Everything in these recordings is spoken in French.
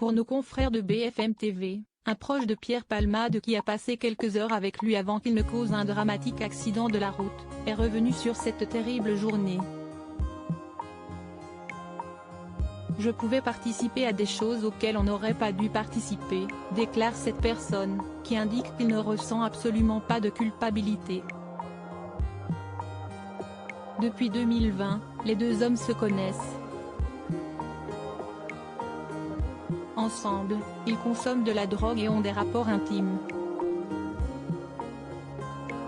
Pour nos confrères de BFM TV, un proche de Pierre Palmade qui a passé quelques heures avec lui avant qu'il ne cause un dramatique accident de la route, est revenu sur cette terrible journée. Je pouvais participer à des choses auxquelles on n'aurait pas dû participer, déclare cette personne, qui indique qu'il ne ressent absolument pas de culpabilité. Depuis 2020, les deux hommes se connaissent. Ensemble, ils consomment de la drogue et ont des rapports intimes.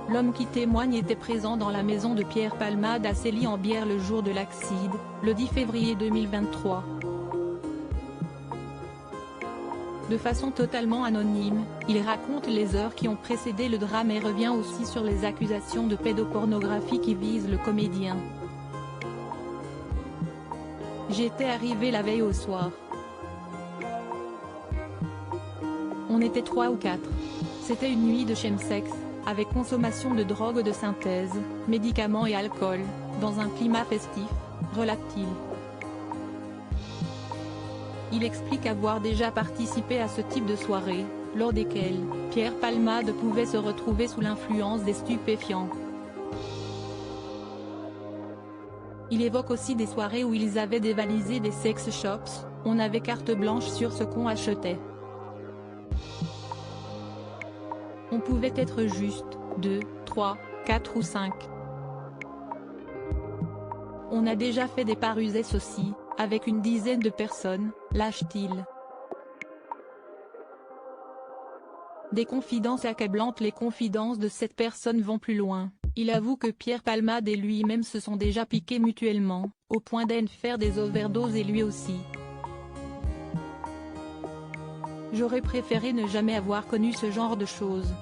L'homme qui témoigne était présent dans la maison de Pierre Palmade à Célie-en-Bière le jour de l'accident, le 10 février 2023. De façon totalement anonyme, il raconte les heures qui ont précédé le drame et revient aussi sur les accusations de pédopornographie qui visent le comédien. J'étais arrivé la veille au soir. On était 3 ou 4. C'était une nuit de chemsex, avec consommation de drogue de synthèse, médicaments et alcool, dans un climat festif, relate-t-il. Il explique avoir déjà participé à ce type de soirée, lors desquelles Pierre Palmade pouvait se retrouver sous l'influence des stupéfiants. Il évoque aussi des soirées où ils avaient dévalisé des sex shops, on avait carte blanche sur ce qu'on achetait. On pouvait être juste 2, 3, 4 ou 5. On a déjà fait des parusettes aussi, avec une dizaine de personnes, lâche-t-il. Des confidences accablantes. Les confidences de cette personne vont plus loin. Il avoue que Pierre Palmade et lui-même se sont déjà piqués mutuellement, au point d'en faire des overdoses et lui aussi. J'aurais préféré ne jamais avoir connu ce genre de choses.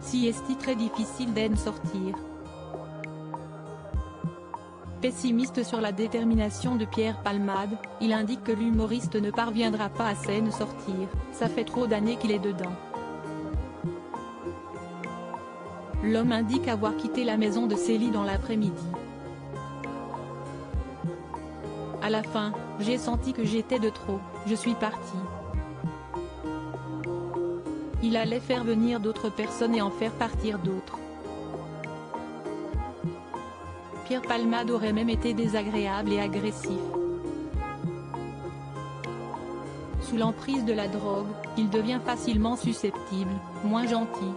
Si est-il très difficile d'en sortir. Pessimiste sur la détermination de Pierre Palmade, il indique que l'humoriste ne parviendra pas à s'en sortir, ça fait trop d'années qu'il est dedans. L'homme indique avoir quitté la maison de Célie dans l'après-midi. À la fin, j'ai senti que j'étais de trop, je suis parti. Il allait faire venir d'autres personnes et en faire partir d'autres. Pierre Palmade aurait même été désagréable et agressif. Sous l'emprise de la drogue, il devient facilement susceptible, moins gentil.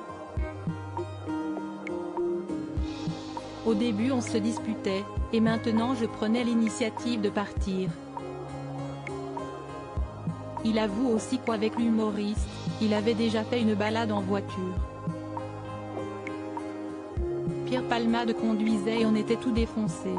Au début on se disputait, et maintenant je prenais l'initiative de partir. Il avoue aussi qu'avec l'humoriste, il avait déjà fait une balade en voiture. Pierre Palmade conduisait et on était tout défoncé.